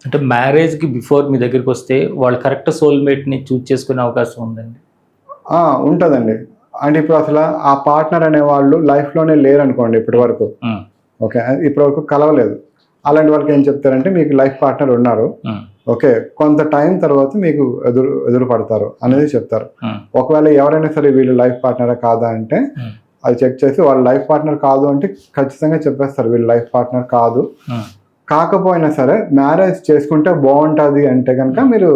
అంటే మ్యారేజ్కి before me దగ్గరికి వస్తే వాళ్ళు కరెక్ట్ సోల్మేట్ని చూజ్ చేసుకునే అవకాశం ఉందండి? ఉంటుందండి. అంటే ఇప్పుడు అసలు ఆ పార్ట్నర్ అనే వాళ్ళు లైఫ్లోనే లేరనుకోండి ఇప్పటి వరకు. ఓకే, ఇప్పటి వరకు కలవలేదు. అలాంటి వాళ్ళకి ఏం చెప్తారంటే మీకు లైఫ్ పార్ట్నర్ ఉన్నారు, ఓకే, కొంత టైం తర్వాత మీకు ఎదురు పడతారు అనేది చెప్తారు. ఒకవేళ ఎవరైనా సరే వీళ్ళు లైఫ్ పార్ట్నరా కాదా అంటే అది చెక్ చేసి వాళ్ళు లైఫ్ పార్ట్నర్ కాదు అంటే ఖచ్చితంగా చెప్పేస్తారు వీళ్ళు లైఫ్ పార్ట్నర్ కాదు. కాకపోయినా సరే మ్యారేజ్ చేసుకుంటే బాగుంటుంది అంటే కనుక మీరు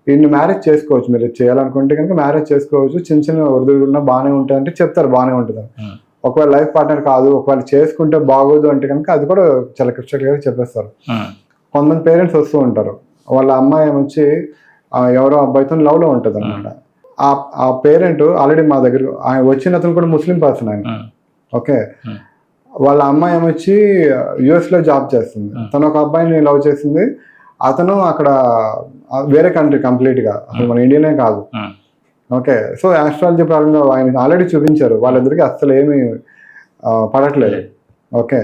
ఇన్ని మ్యారేజ్ చేసుకోవచ్చు. మీరు చేయాలనుకుంటే కనుక మ్యారేజ్ చేసుకోవచ్చు. చిన్న చిన్న ఒడిదుడుకున్నా బాగానే ఉంటుంది అంటే చెప్తారు బాగానే ఉంటుంది. ఒకవేళ లైఫ్ పార్ట్నర్ కాదు, ఒకవేళ చేసుకుంటే బాగోదు అంటే కనుక అది కూడా చాలా క్లియర్గా చెప్పేస్తారు. కొంతమంది పేరెంట్స్ వస్తూ ఉంటారు, వాళ్ళ అమ్మాయి వచ్చి ఎవరో అబ్బాయితో లవ్లో ఉంటుంది అనమాట. ఆ పేరెంట్ ఆల్రెడీ మా దగ్గర వచ్చిన అతను కూడా ముస్లిం పర్సన్ ఆయన. ఓకే, వాళ్ళ అమ్మాయి వచ్చి యుఎస్లో జాబ్ చేస్తుంది. తను ఒక అబ్బాయిని లవ్ చేసింది. అతను అక్కడ వేరే కంట్రీ కంప్లీట్గా, అసలు మన ఇండియానే కాదు. ఓకే, సో ఆస్ట్రాలజీ పరంగా ఆయన ఆల్రెడీ చూపించారు, వాళ్ళిద్దరికి అస్సలు ఏమి పడట్లేదు. ఓకే,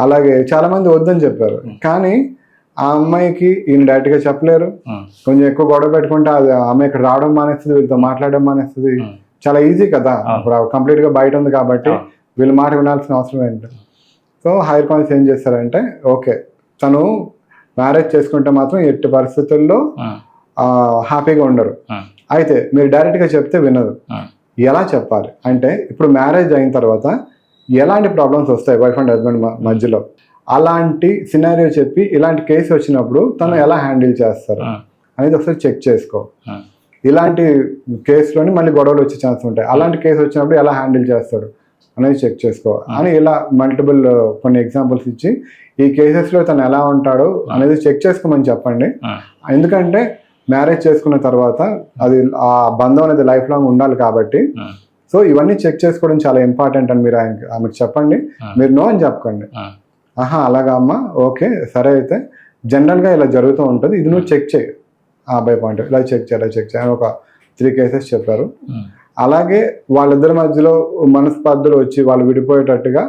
అలాగే చాలా మంది వద్దని చెప్పారు. కానీ ఆ అమ్మాయికి ఈయన డైరెక్ట్గా చెప్పలేరు. కొంచెం ఎక్కువ గొడవ పెట్టుకుంటే అది అమ్మాయి ఇక్కడ రావడం మానేస్తుంది, వీళ్ళతో మాట్లాడడం మానేస్తుంది. చాలా ఈజీ కదా, ఇప్పుడు కంప్లీట్గా బయట ఉంది కాబట్టి వీళ్ళ మాట వినాల్సిన అవసరం ఏంటి. సో హైయర్ కాన్స్ ఏం చేస్తారంటే ఓకే, తను మ్యారేజ్ చేసుకుంటే మాత్రం ఎట్టి పరిస్థితుల్లో హ్యాపీగా ఉండరు. అయితే మీరు డైరెక్ట్గా చెప్తే వినరు. ఎలా చెప్పాలి అంటే ఇప్పుడు మ్యారేజ్ అయిన తర్వాత ఎలాంటి ప్రాబ్లమ్స్ వస్తాయి వైఫ్ అండ్ హస్బెండ్ మధ్యలో, అలాంటి సినారియో చెప్పి ఇలాంటి కేసు వచ్చినప్పుడు తను ఎలా హ్యాండిల్ చేస్తారు అనేది ఒకసారి చెక్ చేసుకో. ఇలాంటి కేసులోని మళ్ళీ గొడవలు వచ్చే ఛాన్స్ ఉంటాయి. అలాంటి కేసు వచ్చినప్పుడు ఎలా హ్యాండిల్ చేస్తాడు అనేది చెక్ చేసుకో అని ఇలా మల్టిపుల్ కొన్ని ఎగ్జాంపుల్స్ ఇచ్చి ఈ కేసెస్లో తను ఎలా ఉంటాడో అనేది చెక్ చేసుకోమని చెప్పండి. ఎందుకంటే మ్యారేజ్ చేసుకున్న తర్వాత అది ఆ బంధం అనేది లైఫ్ లాంగ్ ఉండాలి కాబట్టి సో ఇవన్నీ చెక్ చేసుకోవడం చాలా ఇంపార్టెంట్ అని మీరు ఆమెకు చెప్పండి. మీరు నో అని చెప్పకండి. అలాగా అమ్మా, ఓకే సరే, అయితే జనరల్గా ఇలా జరుగుతూ ఉంటుంది, ఇది నువ్వు చెక్ చేయి ఆ అబ్బాయి పాయింట్, ఇలా చెక్ చేయాలి ఒక 3 కేసెస్ చెప్పారు. అలాగే వాళ్ళిద్దరి మధ్యలో మనస్పర్ధలు వచ్చి వాళ్ళు విడిపోయేటట్టుగా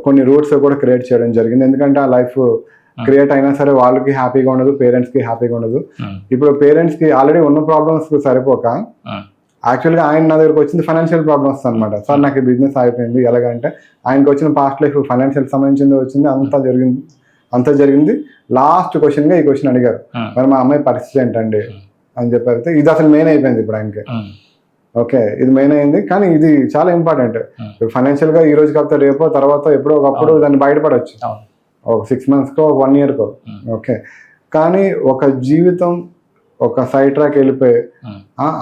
కొన్ని రూట్స్ కూడా క్రియేట్ చేయడం జరిగింది. ఎందుకంటే ఆ లైఫ్ క్రియేట్ అయినా సరే వాళ్ళకి హ్యాపీగా ఉండదు, పేరెంట్స్కి హ్యాపీగా ఉండదు. ఇప్పుడు పేరెంట్స్కి ఆల్రెడీ ఉన్న ప్రాబ్లమ్స్ సరిపోక యాక్చువల్గా ఆయన నా దగ్గరకు వచ్చింది ఫైనాన్షియల్ ప్రాబ్లమ్స్ అనమాట. సార్ నాకు బిజినెస్ అయిపోయింది, ఎలాగంటే ఆయనకు వచ్చిన పాస్ట్ లైఫ్ ఫైనాన్షియల్ సంబంధించింది వచ్చింది, అంతా జరిగింది. లాస్ట్ క్వశ్చన్గా ఈ క్వశ్చన్ అడిగారు, మరి మా అమ్మాయి పరిస్థితి ఏంటండి అని చెప్పారు. ఇది అసలు మెయిన్ అయిపోయింది ఇప్పుడు ఆయనకి. ఓకే, ఇది మెయిన్ అయింది, కానీ ఇది చాలా ఇంపార్టెంట్. ఫైనాన్షియల్గా ఈ రోజు కాకపోతే రేపో తర్వాత ఎప్పుడో ఒకప్పుడు దాన్ని బయటపడవచ్చు, ఒక 6 monthsకో 1 yearకో. ఓకే, కానీ ఒక జీవితం ఒక సైడ్ ట్రాక్ వెళ్ళిపోయి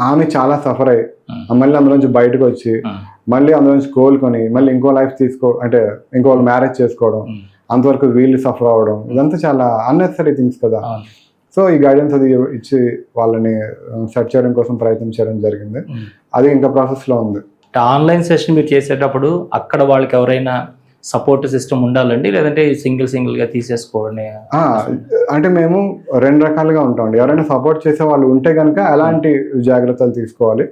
ఆమె చాలా సఫర్ అయ్యి మళ్ళీ అందులోంచి బయటకు వచ్చి మళ్ళీ అందులోంచి కోలుకొని మళ్ళీ ఇంకో లైఫ్ అంటే ఇంకో మ్యారేజ్ చేసుకోవడం, అంతవరకు వీళ్ళు సఫర్ అవ్వడం, ఇదంతా చాలా అన్నెసరీ థింగ్స్ కదా. సో ఈ గైడెన్స్ అది ఇచ్చి వాళ్ళని సెట్ చేయడం కోసం ప్రయత్నం చేయడం జరిగింది. అది ఇంకా ప్రాసెస్లో ఉంది. ఆన్లైన్ సెషన్ మీరు చేసేటప్పుడు అక్కడ వాళ్ళకి ఎవరైనా సపోర్ట్ సిస్టమ్ ఉండాలండి, లేదంటే సింగిల్గా తీసేసుకోవడం? అంటే మేము 2 రకాలుగా ఉంటామండి. ఎవరైనా సపోర్ట్ చేసే వాళ్ళు ఉంటే కనుక ఎలాంటి జాగ్రత్తలు తీసుకోవాలి,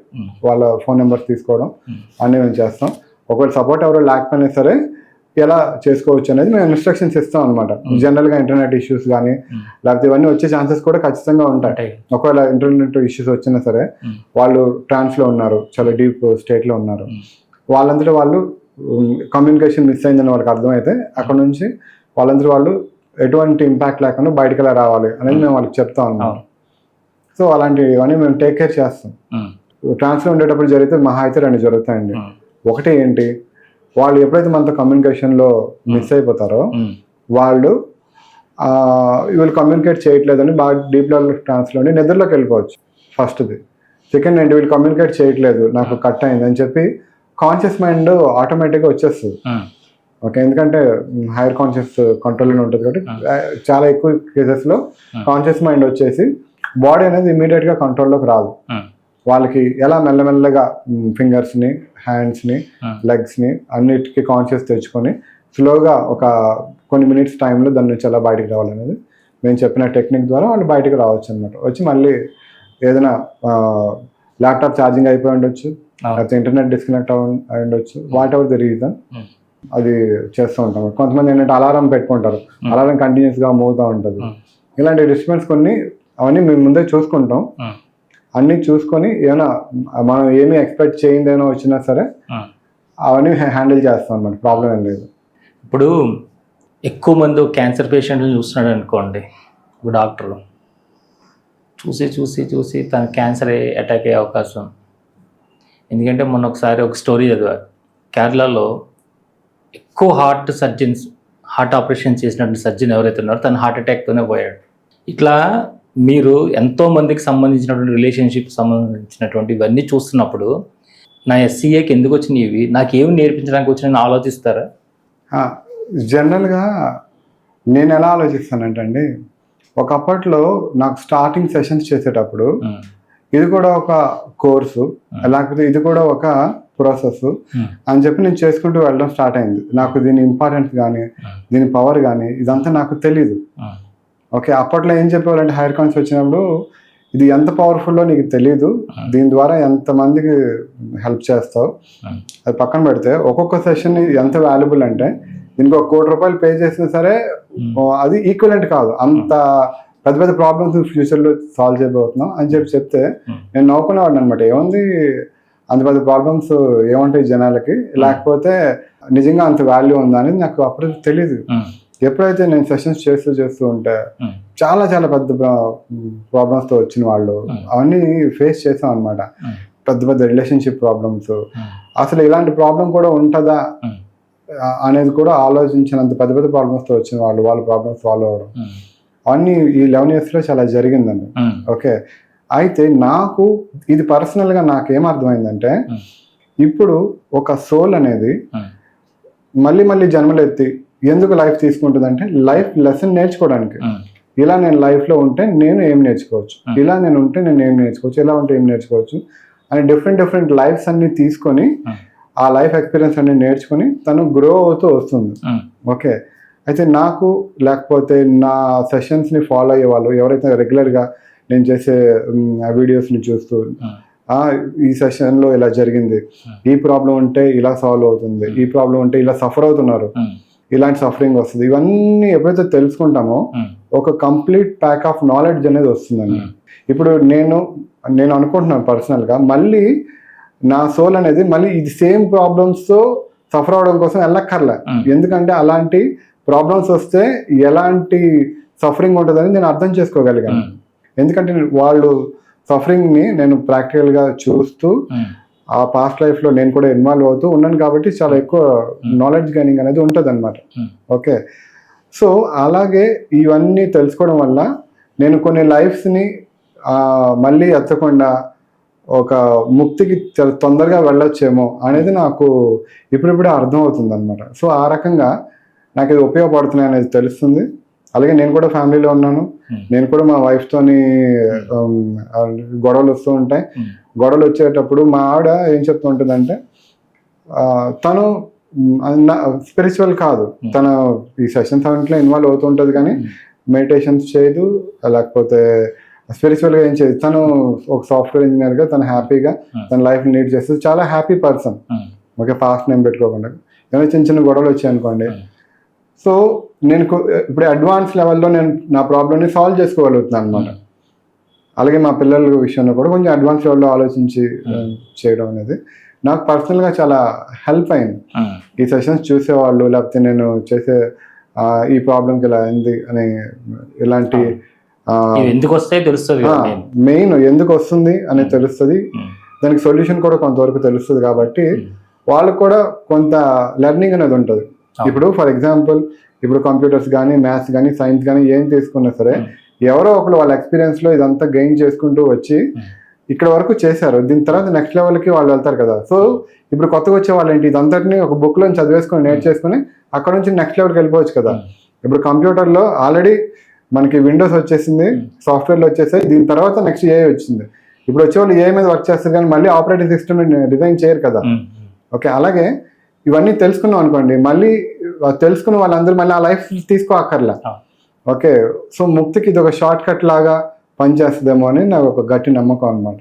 వాళ్ళ ఫోన్ నెంబర్స్ తీసుకోవడం అన్నీ మేము చేస్తాం. ఒకవేళ సపోర్ట్ ఎవరో లేకపోయినా సరే ఎలా చేసుకోవచ్చు అనేది మేము ఇన్స్ట్రక్షన్స్ ఇస్తాం అనమాట. జనరల్గా ఇంటర్నెట్ ఇష్యూస్ కానీ లేకపోతే ఇవన్నీ వచ్చే ఛాన్సెస్ కూడా ఖచ్చితంగా ఉంటాయి. ఒకవేళ ఇంటర్నెట్ ఇష్యూస్ వచ్చినా సరే వాళ్ళు ట్రాన్స్లో ఉన్నారు, చాలా డీప్ స్టేట్లో ఉన్నారు, వాళ్ళంతటా వాళ్ళు కమ్యూనికేషన్ మిస్ అయిందని వాళ్ళకి అర్థమైతే అక్కడ నుంచి వాళ్ళందరూ వాళ్ళు ఎటువంటి ఇంపాక్ట్ లేకుండా బయటకు ఎలా రావాలి అనేది మేము వాళ్ళకి చెప్తాం అన్నమాట. సో అలాంటివన్నీ మేము టేక్ కేర్ చేస్తాం. ట్రాన్స్లో ఉండేటప్పుడు జరిగితే మహా అయితే 2 జరుగుతాయండి. ఒకటి ఏంటి, వాళ్ళు ఎప్పుడైతే మనతో కమ్యూనికేషన్లో మిస్ అయిపోతారో వాళ్ళు వీళ్ళు కమ్యూనికేట్ చేయట్లేదని బాగా డీప్ లెవెల్ ట్రాన్స్లోని నిద్రలోకి వెళ్ళిపోవచ్చు ఫస్ట్ది. సెకండ్ ఏంటి, వీళ్ళు కమ్యూనికేట్ చేయట్లేదు, నాకు కట్ అయింది అని చెప్పి కాన్షియస్ మైండ్ ఆటోమేటిక్గా వచ్చేస్తుంది. ఓకే, ఎందుకంటే హైయర్ కాన్షియస్ కంట్రోల్లోనే ఉంటుంది కాబట్టి చాలా ఎక్కువ కేసెస్లో కాన్షియస్ మైండ్ వచ్చేసి బాడీ అనేది ఇమీడియట్గా కంట్రోల్లోకి రాదు. వాళ్ళకి ఎలా మెల్లమెల్లగా ఫింగర్స్ని, హ్యాండ్స్ని, లెగ్స్ని అన్నిటికీ కాన్షియస్ తెచ్చుకొని స్లోగా ఒక కొన్ని మినిట్స్ టైంలో దాని నుంచి ఎలా బయటకు రావాలనేది మేము చెప్పిన టెక్నిక్ ద్వారా వాళ్ళు బయటకు రావచ్చు అనమాట. వచ్చి మళ్ళీ ఏదైనా ల్యాప్టాప్ ఛార్జింగ్ అయిపోయి ఉండొచ్చు, లేకపోతే ఇంటర్నెట్ డిస్కనెక్ట్ అయి ఉండొచ్చు, వాట్ ఎవర్ ది రీజన్ అది చేస్తూ ఉంటాం. కొంతమంది ఏంటంటే అలారం పెట్టుకుంటారు, అలారం కంటిన్యూస్గా మోగుతూ ఉంటుంది. ఇలాంటి డిస్టర్బెన్స్ కొన్ని అవన్నీ మేము ముందే చూసుకుంటాం. అన్నీ చూసుకొని ఏమైనా మనం ఏమి ఎక్స్పెక్ట్ చేయిందేనో వచ్చినా సరే అవన్నీ హ్యాండిల్ చేస్తాం అన్నమాట. ప్రాబ్లం ఏం లేదు. ఇప్పుడు ఎక్కువ మంది క్యాన్సర్ పేషెంట్లు చూస్తున్నాడు అనుకోండి, ఒక డాక్టర్ చూసి చూసి చూసి తన క్యాన్సర్ అటాక్ అయ్యే అవకాశం. ఎందుకంటే మొన్న ఒకసారి ఒక స్టోరీ చదివా, కేరళలో ఎక్కువ హార్ట్ ఆపరేషన్ చేసినటువంటి సర్జన్ ఎవరైతే ఉన్నారో తను హార్ట్ అటాక్తోనే పోయాడు. ఇట్లా మీరు ఎంతో మందికి సంబంధించినటువంటి రిలేషన్షిప్ సంబంధించినటువంటి ఇవన్నీ చూస్తున్నప్పుడు నా ఎస్సీఏకి ఎందుకు వచ్చినాయి, ఇవి నాకు ఏమి నేర్పించడానికి వచ్చినాయని ఆలోచిస్తారా? జనరల్గా నేను ఎలా ఆలోచిస్తానంటే అండి, ఒకప్పట్లో నాకు స్టార్టింగ్ సెషన్స్ చేసేటప్పుడు ఇది కూడా ఒక కోర్సు, లేకపోతే ఇది కూడా ఒక ప్రాసెస్ అని చెప్పి నేను చేసుకుంటూ వెళ్ళడం స్టార్ట్ అయింది. నాకు దీని ఇంపార్టెన్స్ కానీ దీని పవర్ కానీ ఇదంతా నాకు తెలీదు. ఓకే, అప్పట్లో ఏం చెప్పేవాళ్ళంటే హైయర్ కాన్స్ వచ్చినప్పుడు ఇది ఎంత పవర్ఫుల్లో నీకు తెలీదు, దీని ద్వారా ఎంతమందికి హెల్ప్ చేస్తావు అది పక్కన పెడితే ఒక్కొక్క సెషన్ ఎంత వాల్యుబుల్ అంటే దీనికి ₹1 కోటి పే చేసినా సరే అది ఈక్వలెంట్ కాదు. అంత పెద్ద పెద్ద ప్రాబ్లమ్స్ ఫ్యూచర్లో సాల్వ్ చేయబోతున్నాం అని చెప్తే నేను నవ్వుకునేవాడిని అనమాట. ఏముంది అంత పెద్ద ప్రాబ్లమ్స్ ఏముంటాయి జనాలకి, లేకపోతే నిజంగా అంత వాల్యూ ఉందా అనేది నాకు అప్పుడు తెలియదు. ఎప్పుడైతే నేను సెషన్స్ చేస్తూ ఉంటే చాలా చాలా పెద్ద ప్రాబ్లమ్స్తో వచ్చిన వాళ్ళు అవన్నీ ఫేస్ చేసాం అనమాట. పెద్ద పెద్ద రిలేషన్షిప్ ప్రాబ్లమ్స్, అసలు ఇలాంటి ప్రాబ్లం కూడా ఉంటుందా అనేది కూడా ఆలోచించినంత పెద్ద పెద్ద ప్రాబ్లమ్స్తో వచ్చిన వాళ్ళ ప్రాబ్లమ్స్ సాల్వ్ అవ్వడం అవన్నీ ఈ 11 yearsలో చాలా జరిగిందండి. ఓకే, అయితే నాకు ఇది పర్సనల్గా నాకేమర్థమైందంటే, ఇప్పుడు ఒక సోల్ అనేది మళ్ళీ మళ్ళీ జన్మలెత్తి ఎందుకు లైఫ్ తీసుకుంటుందంటే లైఫ్ లెసన్ నేర్చుకోవడానికి. ఇలా నేను లైఫ్లో ఉంటే నేను ఏం నేర్చుకోవచ్చు, ఇలా నేను ఉంటే నేను ఏం నేర్చుకోవచ్చు, ఇలా ఉంటే ఏం నేర్చుకోవచ్చు అని డిఫరెంట్ లైఫ్స్ అన్ని తీసుకొని ఆ లైఫ్ ఎక్స్పీరియన్స్ అన్ని నేర్చుకుని తను గ్రో అవుతూ వస్తుంది. ఓకే, అయితే నాకు లేకపోతే నా సెషన్స్ని ఫాలో అయ్యే వాళ్ళు ఎవరైతే రెగ్యులర్గా నేను చేసే వీడియోస్ని చూస్తూ ఈ సెషన్లో ఇలా జరిగింది, ఈ ప్రాబ్లం ఉంటే ఇలా సాల్వ్ అవుతుంది, ఈ ప్రాబ్లం ఉంటే ఇలా సఫర్ అవుతున్నారు, ఇలాంటి సఫరింగ్ వస్తుంది, ఇవన్నీ ఎప్పుడైతే తెలుసుకుంటామో ఒక కంప్లీట్ ప్యాక్ ఆఫ్ నాలెడ్జ్ అనేది వస్తుందండి. ఇప్పుడు నేను అనుకుంటున్నాను పర్సనల్గా మళ్ళీ నా సోల్ అనేది మళ్ళీ ఇది సేమ్ ప్రాబ్లమ్స్తో సఫర్ అవడం కోసం వెళ్ళక్కర్లే. ఎందుకంటే అలాంటి ప్రాబ్లమ్స్ వస్తే ఎలాంటి సఫరింగ్ ఉంటుందని నేను అర్థం చేసుకోగలిగాను. ఎందుకంటే వాళ్ళు సఫరింగ్ని నేను ప్రాక్టికల్గా చూస్తూ ఆ పాస్ట్ లైఫ్లో నేను కూడా ఇన్వాల్వ్ అవుతూ ఉన్నాను కాబట్టి చాలా ఎక్కువ నాలెడ్జ్ గెయినింగ్ అనేది ఉంటుంది అనమాట. ఓకే, సో అలాగే ఇవన్నీ తెలుసుకోవడం వల్ల నేను కొన్ని లైఫ్స్ని మళ్ళీ ఎత్తకుండా ఒక ముక్తికి చాలా తొందరగా వెళ్ళొచ్చేమో అనేది నాకు ఇప్పుడిప్పుడే అర్థం అవుతుంది అనమాట. సో ఆ రకంగా నాకు ఇది ఉపయోగపడుతున్నాయి అనేది తెలుస్తుంది. అలాగే నేను కూడా ఫ్యామిలీలో ఉన్నాను, నేను కూడా మా వైఫ్తోని గొడవలు వస్తూ ఉంటాయి. గొడవలు వచ్చేటప్పుడు మా ఆవిడ ఏం చెప్తూ ఉంటుందంటే, తను స్పిరిచువల్ కాదు, తను ఈ సెషన్స్ అన్నింటిలో ఇన్వాల్వ్ అవుతూ ఉంటుంది కానీ మెడిటేషన్స్ చేయదు, లేకపోతే స్పిరిచువల్గా ఏం చేయదు. తను ఒక సాఫ్ట్వేర్ ఇంజనీర్గా తను హ్యాపీగా తన లైఫ్ లీడ్ చేస్తుంది, చాలా happy person. Okay, fast name పెట్టుకోకుండా ఏమైనా చిన్న చిన్న గొడవలు వచ్చాయి అనుకోండి, సో నేను ఇప్పుడు అడ్వాన్స్ లెవెల్లో నేను నా ప్రాబ్లమ్ని సాల్వ్ చేసుకోగలుగుతున్నాను అనమాట. అలాగే మా పిల్లల విషయంలో కూడా కొంచెం అడ్వాన్స్ లెవెల్లో ఆలోచించి చేయడం అనేది నాకు పర్సనల్గా చాలా హెల్ప్ అయింది. ఈ సెషన్స్ చూసేవాళ్ళు లేకపోతే నేను చేసే ఈ ప్రాబ్లంకి ఇలా అయింది అని ఇలాంటి ఎందుకు వస్తాయి తెలుస్తుంది, మెయిన్ ఎందుకు వస్తుంది అనేది తెలుస్తుంది, దానికి సొల్యూషన్ కూడా కొంతవరకు తెలుస్తుంది. కాబట్టి వాళ్ళకు కూడా కొంత లెర్నింగ్ అనేది ఉంటుంది. ఇప్పుడు ఫర్ ఎగ్జాంపుల్ ఇప్పుడు కంప్యూటర్స్ కానీ మ్యాథ్స్ కానీ సైన్స్ కానీ ఏం తీసుకున్నా సరే ఎవరో ఒకరు వాళ్ళ ఎక్స్పీరియన్స్లో ఇదంతా గెయిన్ చేసుకుంటూ వచ్చి ఇక్కడ వరకు చేశారు. దీని తర్వాత నెక్స్ట్ లెవెల్కి వాళ్ళు వెళ్తారు కదా. సో ఇప్పుడు కొత్తగా వచ్చే వాళ్ళు ఏంటి, ఇదంతటిని ఒక బుక్లో చదివేసుకొని నేర్చేసుకొని అక్కడ నుంచి నెక్స్ట్ లెవెల్కి వెళ్ళిపోవచ్చు కదా. ఇప్పుడు కంప్యూటర్లో ఆల్రెడీ మనకి విండోస్ వచ్చేసింది, సాఫ్ట్వేర్లు వచ్చేసాయి, దీని తర్వాత నెక్స్ట్ ఏఐ వచ్చింది. ఇప్పుడు వచ్చేవాళ్ళు ఏఐ మీద వర్క్ చేస్తారు కానీ మళ్ళీ ఆపరేటింగ్ సిస్టమ్ డిజైన్ చేయరు కదా. ఓకే, అలాగే ఇవన్నీ తెలుసుకున్నాం అనుకోండి, మళ్ళీ తెలుసుకున్న వాళ్ళందరూ మళ్ళీ ఆ లైఫ్ తీసుకోక్కర్లే. ఓకే, సో ముక్తికి ఇది ఒక షార్ట్ కట్ లాగా పనిచేస్తుందేమో అని నాకు ఒక గట్టి నమ్మకం అనమాట.